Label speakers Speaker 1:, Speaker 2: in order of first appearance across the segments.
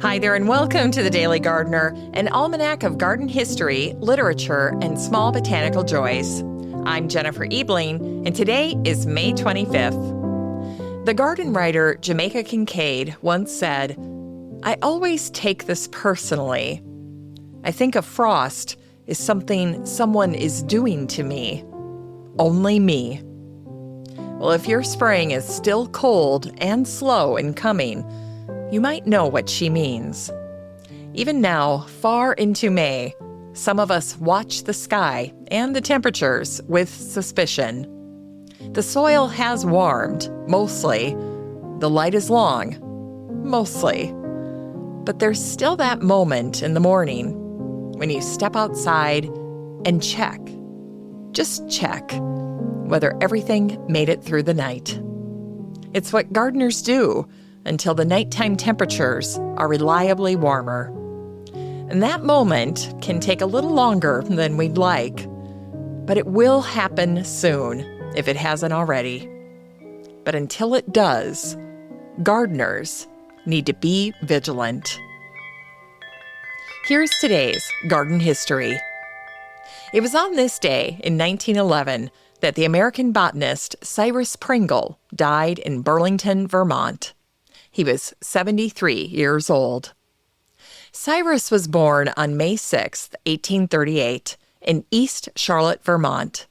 Speaker 1: Hi there, and welcome to the Daily Gardener, an almanac of garden history, literature, and small botanical joys. I'm Jennifer Ebling, and today is May 25th. The garden writer Jamaica Kincaid once said, "I always take this personally. I think a frost is something someone is doing to me. Only me." Well, if your spring is still cold and slow in coming, you might know what she means. Even now, far into May, some of us watch the sky and the temperatures with suspicion. The soil has warmed, mostly. The light is long, mostly. But there's still that moment in the morning when you step outside and check, just check, whether everything made it through the night. It's what gardeners do until the nighttime temperatures are reliably warmer. And that moment can take a little longer than we'd like, but it will happen soon if it hasn't already. But until it does, gardeners need to be vigilant. Here's today's garden history. It was on this day in 1911 that the American botanist Cyrus Pringle died in Burlington, Vermont. He was 73 years old. Cyrus was born on May 6, 1838, in East Charlotte, Vermont.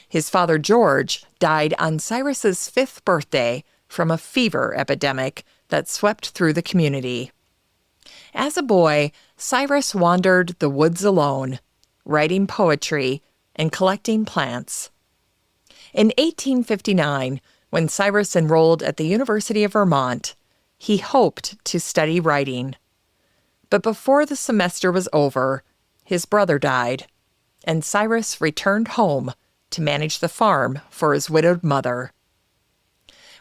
Speaker 1: His father, George, died on Cyrus's 5th birthday from a fever epidemic that swept through the community. As a boy, Cyrus wandered the woods alone, writing poetry and collecting plants. In 1859, when Cyrus enrolled at the University of Vermont, he hoped to study writing. But before the semester was over, his brother died, and Cyrus returned home to manage the farm for his widowed mother.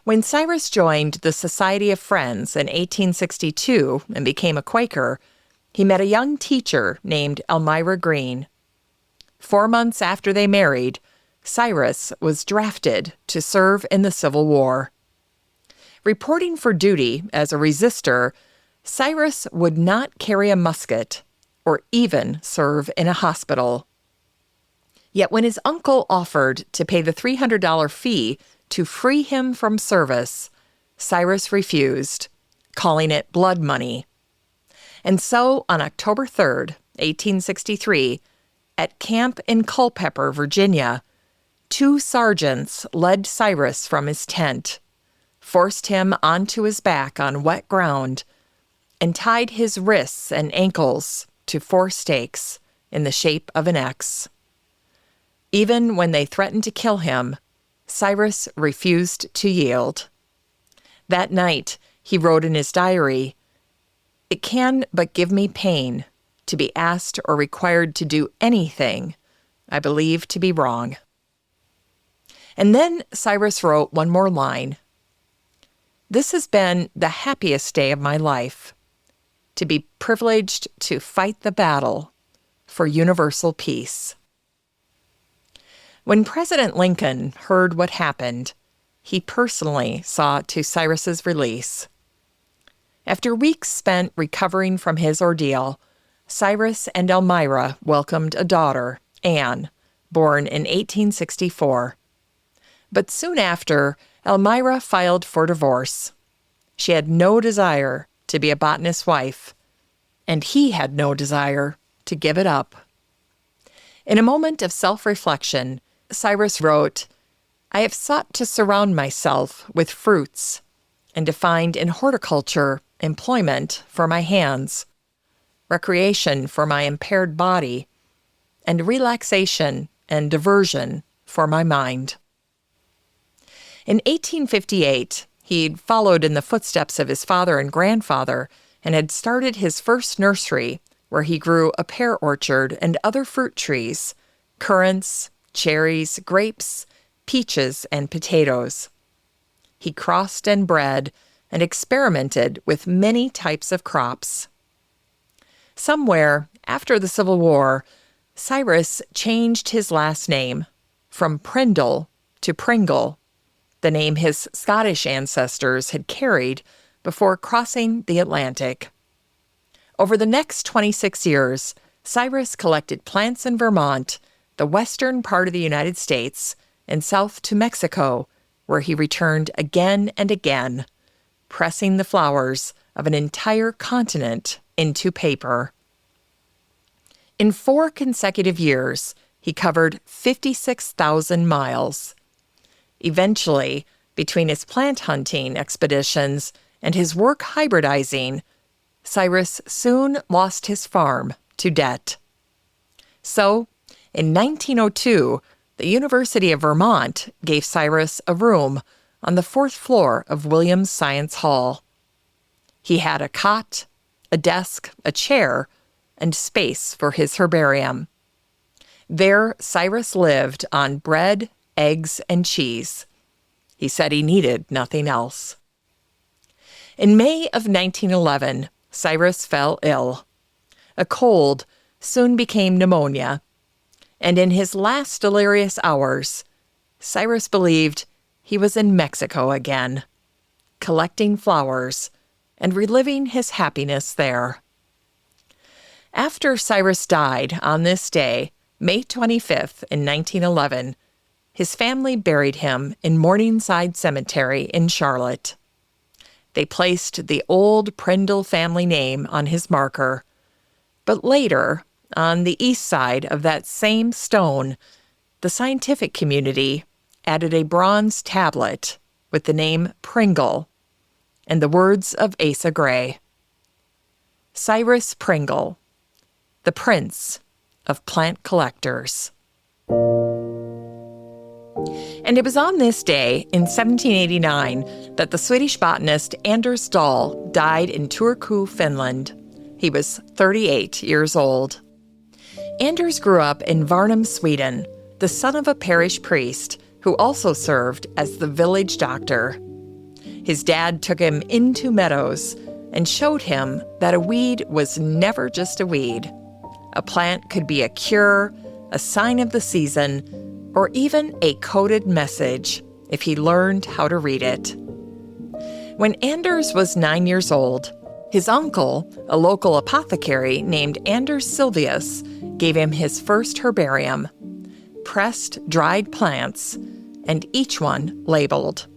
Speaker 1: When Cyrus joined the Society of Friends in 1862 and became a Quaker, he met a young teacher named Elmira Green. 4 months after they married, Cyrus was drafted to serve in the Civil War. Reporting for duty as a resistor, Cyrus would not carry a musket or even serve in a hospital. Yet when his uncle offered to pay the $300 fee to free him from service, Cyrus refused, calling it blood money. And so on October 3rd, 1863, at camp in Culpeper, Virginia, 2 sergeants led Cyrus from his tent, forced him onto his back on wet ground, and tied his wrists and ankles to 4 stakes in the shape of an X. Even when they threatened to kill him, Cyrus refused to yield. That night, he wrote in his diary, "It can but give me pain to be asked or required to do anything I believe to be wrong." And then Cyrus wrote one more line. "This has been the happiest day of my life, to be privileged to fight the battle for universal peace." When President Lincoln heard what happened, he personally saw to Cyrus's release. After weeks spent recovering from his ordeal, Cyrus and Elmira welcomed a daughter, Anne, born in 1864. But soon after, Elmira filed for divorce. She had no desire to be a botanist's wife, and he had no desire to give it up. In a moment of self-reflection, Cyrus wrote, "I have sought to surround myself with fruits and to find in horticulture employment for my hands, recreation for my impaired body, and relaxation and diversion for my mind." In 1858, he'd followed in the footsteps of his father and grandfather and had started his first nursery where he grew a pear orchard and other fruit trees, currants, cherries, grapes, peaches, and potatoes. He crossed and bred and experimented with many types of crops. Somewhere after the Civil War, Cyrus changed his last name from Prindle to Pringle, the name his Scottish ancestors had carried before crossing the Atlantic. Over the next 26 years, Cyrus collected plants in Vermont, the western part of the United States, and south to Mexico, where he returned again and again, pressing the flowers of an entire continent into paper. In 4 consecutive years, he covered 56,000 miles. Eventually, between his plant hunting expeditions and his work hybridizing, Cyrus soon lost his farm to debt. So, in 1902, the University of Vermont gave Cyrus a room on the 4th floor of Williams Science Hall. He had a cot, a desk, a chair, and space for his herbarium. There, Cyrus lived on bread, eggs, and cheese. He said he needed nothing else. In May of 1911, Cyrus fell ill. A cold soon became pneumonia, and in his last delirious hours, Cyrus believed he was in Mexico again, collecting flowers and reliving his happiness there. After Cyrus died on this day, May 25th in 1911, his family buried him in Morningside Cemetery in Charlotte. They placed the old Pringle family name on his marker, but later, on the east side of that same stone, the scientific community added a bronze tablet with the name Pringle and the words of Asa Gray. Cyrus Pringle, the Prince of Plant Collectors. And it was on this day in 1789 that the Swedish botanist Anders Dahl died in Turku, Finland. He was 38 years old. Anders grew up in Varnum, Sweden, the son of a parish priest who also served as the village doctor. His dad took him into meadows and showed him that a weed was never just a weed. A plant could be a cure, a sign of the season, or even a coded message if he learned how to read it. When Anders was 9 years old, his uncle, a local apothecary named Anders Silvius, gave him his first herbarium, pressed dried plants, and each one labeled.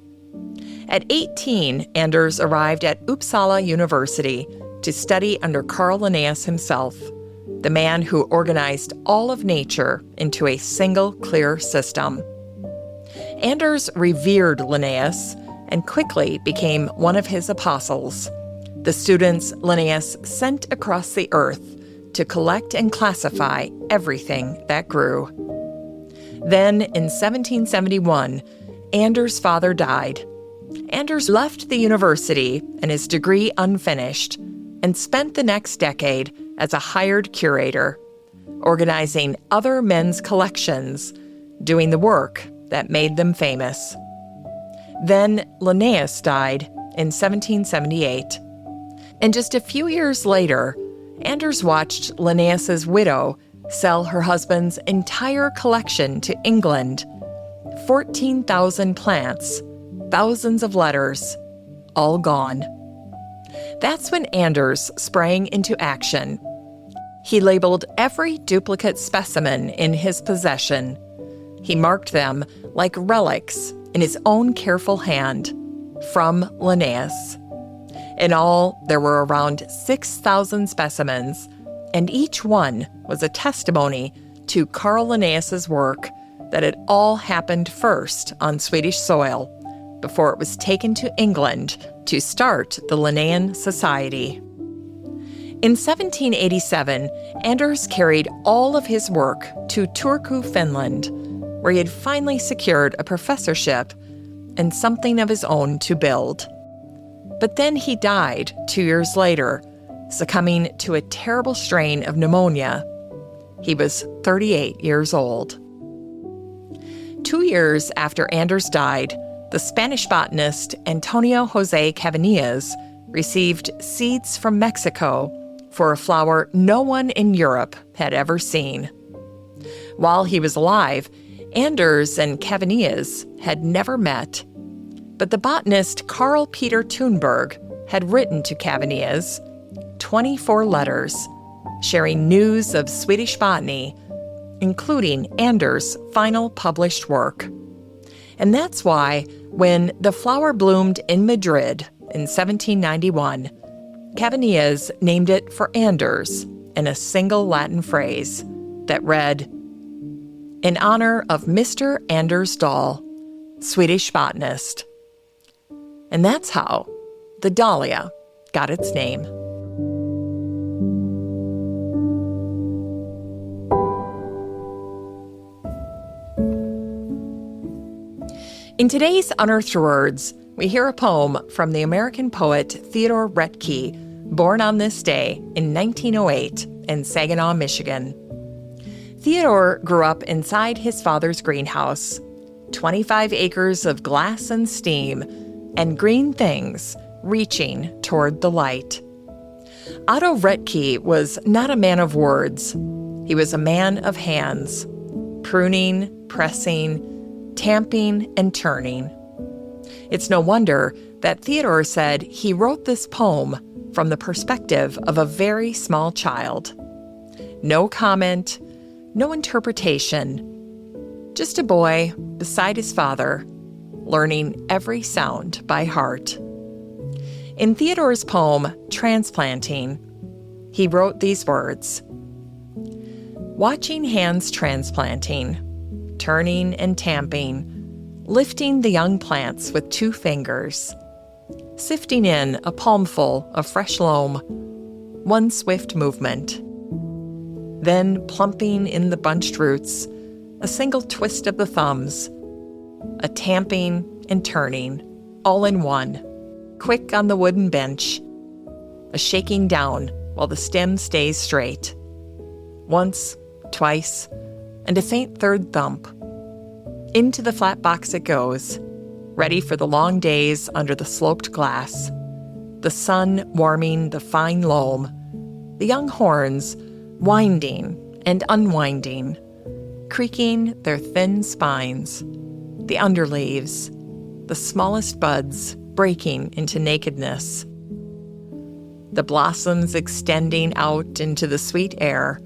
Speaker 1: At 18, Anders arrived at Uppsala University to study under Carl Linnaeus himself, the man who organized all of nature into a single clear system. Anders revered Linnaeus and quickly became one of his apostles, the students Linnaeus sent across the earth to collect and classify everything that grew. Then, in 1771, Anders' father died. Anders left the university and his degree unfinished and spent the next decade as a hired curator, organizing other men's collections, doing the work that made them famous. Then Linnaeus died in 1778. And just a few years later, Anders watched Linnaeus's widow sell her husband's entire collection to England. 14,000 plants, thousands of letters, all gone. That's when Anders sprang into action. He labeled every duplicate specimen in his possession. He marked them like relics in his own careful hand, from Linnaeus. In all, there were around 6,000 specimens, and each one was a testimony to Carl Linnaeus's work that it all happened first on Swedish soil before it was taken to England to start the Linnaean Society. In 1787, Anders carried all of his work to Turku, Finland, where he had finally secured a professorship and something of his own to build. But then he died 2 years later, succumbing to a terrible strain of pneumonia. He was 38 years old. 2 years after Anders died, the Spanish botanist Antonio Jose Cabanillas received seeds from Mexico for a flower no one in Europe had ever seen. While he was alive, Anders and Cabanillas had never met. But the botanist Carl Peter Thunberg had written to Cavanias 24 letters sharing news of Swedish botany, including Anders' final published work. And that's why, when the flower bloomed in Madrid in 1791, Cavanias named it for Anders in a single Latin phrase that read, "In honor of Mr. Anders Dahl, Swedish botanist." And that's how the dahlia got its name. In today's Unearthed Words, we hear a poem from the American poet Theodore Roethke, born on this day in 1908 in Saginaw, Michigan. Theodore grew up inside his father's greenhouse, 25 acres of glass and steam, and green things reaching toward the light. Otto Roethke was not a man of words. He was a man of hands, pruning, pressing, tamping, and turning. It's no wonder that Theodore said he wrote this poem from the perspective of a very small child. No comment, no interpretation, just a boy beside his father, learning every sound by heart. In Theodore's poem, Transplanting, he wrote these words: "Watching hands transplanting, turning and tamping, lifting the young plants with 2 fingers, sifting in a palmful of fresh loam, one swift movement. Then plumping in the bunched roots, a single twist of the thumbs, a tamping and turning, all in one, quick on the wooden bench, a shaking down while the stem stays straight. Once, twice, and a faint third thump. Into the flat box it goes, ready for the long days under the sloped glass, the sun warming the fine loam, the young horns winding and unwinding, creaking their thin spines, the underleaves, the smallest buds breaking into nakedness, the blossoms extending out into the sweet air,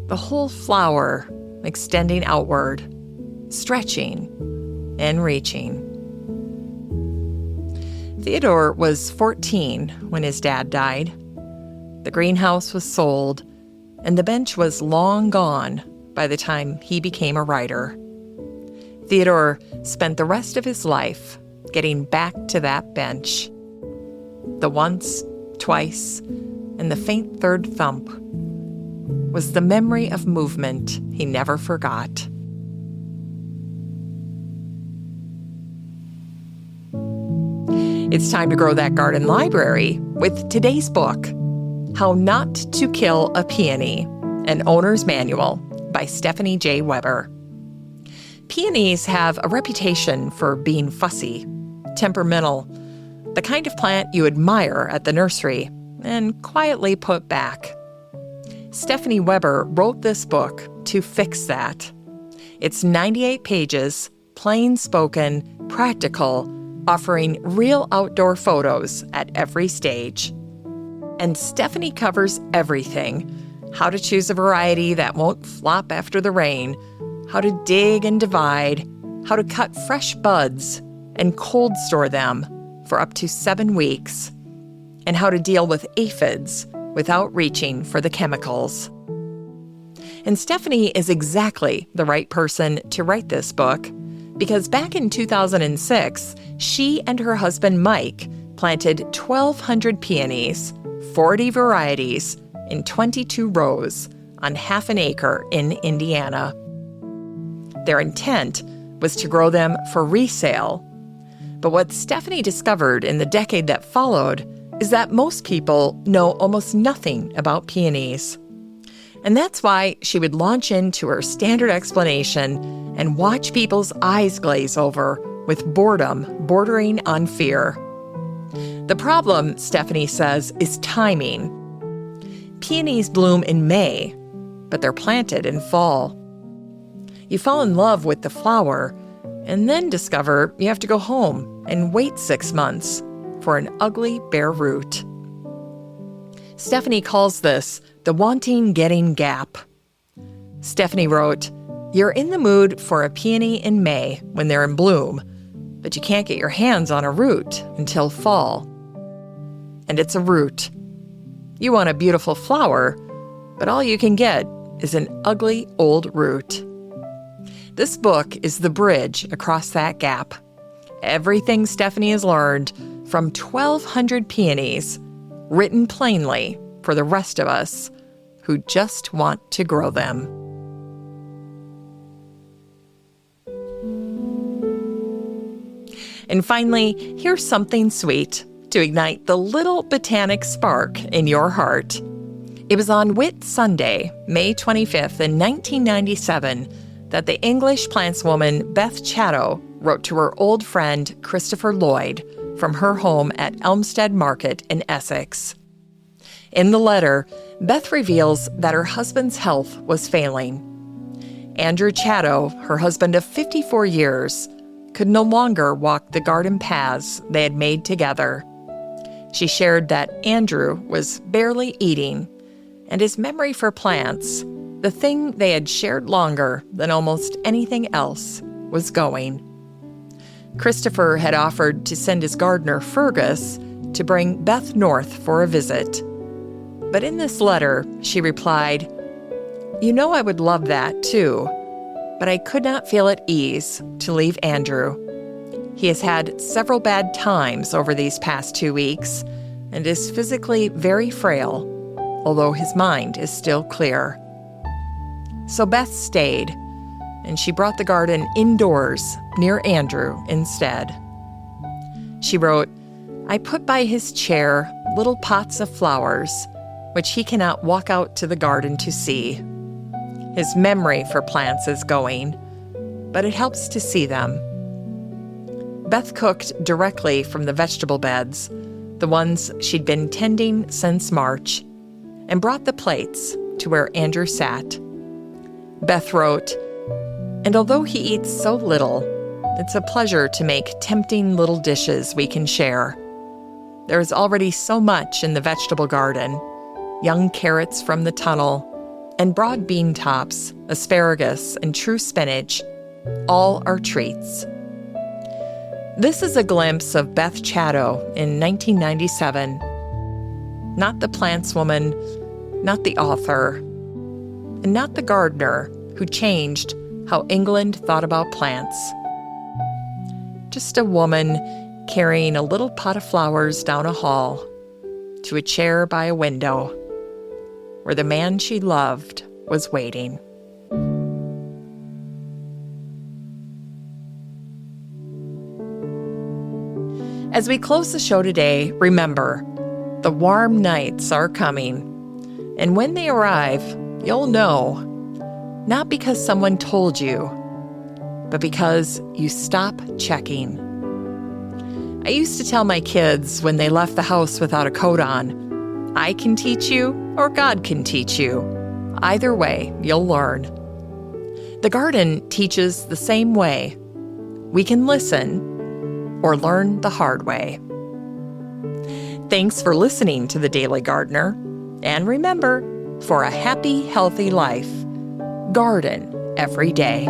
Speaker 1: the whole flower extending outward, stretching and reaching." Theodore was 14 when his dad died. The greenhouse was sold, and the bench was long gone by the time he became a writer. Theodore spent the rest of his life getting back to that bench. The once, twice, and the faint third thump was the memory of movement he never forgot. It's time to grow that garden library with today's book, How Not to Kill a Peony, an Owner's Manual by Stephanie J. Weber. Peonies have a reputation for being fussy, temperamental, the kind of plant you admire at the nursery and quietly put back. Stephanie Weber wrote this book to fix that. It's 98 pages, plain-spoken, practical, offering real outdoor photos at every stage. And Stephanie covers everything: how to choose a variety that won't flop after the rain, how to dig and divide, how to cut fresh buds and cold store them for up to 7 weeks, and how to deal with aphids without reaching for the chemicals. And Stephanie is exactly the right person to write this book, because back in 2006, she and her husband Mike planted 1,200 peonies, 40 varieties, in 22 rows on half an acre in Indiana. Their intent was to grow them for resale. But what Stephanie discovered in the decade that followed is that most people know almost nothing about peonies. And that's why she would launch into her standard explanation and watch people's eyes glaze over with boredom bordering on fear. The problem, Stephanie says, is timing. Peonies bloom in May, but they're planted in fall. You fall in love with the flower and then discover you have to go home and wait 6 months, for an ugly bare root. Stephanie calls this the wanting getting gap. Stephanie wrote, "You're in the mood for a peony in May when they're in bloom, but you can't get your hands on a root until fall. And it's a root. You want a beautiful flower, but all you can get is an ugly old root." This book is the bridge across that gap. Everything Stephanie has learned from 1,200 peonies, written plainly for the rest of us who just want to grow them. And finally, here's something sweet to ignite the little botanic spark in your heart. It was on Whit Sunday, May 25th in 1997, that the English plantswoman Beth Chatto wrote to her old friend Christopher Lloyd from her home at Elmstead Market in Essex. In the letter, Beth reveals that her husband's health was failing. Andrew Chatto, her husband of 54 years, could no longer walk the garden paths they had made together. She shared that Andrew was barely eating, and his memory for plants, the thing they had shared longer than almost anything else, was going. Christopher had offered to send his gardener, Fergus, to bring Beth north for a visit. But in this letter, she replied, "You know I would love that, too, but I could not feel at ease to leave Andrew. He has had several bad times over these past 2 weeks and is physically very frail, although his mind is still clear." So Beth stayed, and she brought the garden indoors near Andrew instead. She wrote, "I put by his chair little pots of flowers, which he cannot walk out to the garden to see. His memory for plants is going, but it helps to see them." Beth cooked directly from the vegetable beds, the ones she'd been tending since March, and brought the plates to where Andrew sat. Beth wrote, "And although he eats so little, it's a pleasure to make tempting little dishes we can share. There is already so much in the vegetable garden: young carrots from the tunnel, and broad bean tops, asparagus, and true spinach, all are treats." This is a glimpse of Beth Chatto in 1997. Not the plantswoman, not the author, and not the gardener who changed how England thought about plants. Just a woman carrying a little pot of flowers down a hall to a chair by a window where the man she loved was waiting. As we close the show today, remember, the warm nights are coming. And when they arrive, you'll know, not because someone told you, but because you stop checking. I used to tell my kids when they left the house without a coat on, I can teach you or God can teach you. Either way, you'll learn. The garden teaches the same way. We can listen or learn the hard way. Thanks for listening to The Daily Gardener. And remember, for a happy, healthy life, garden every day.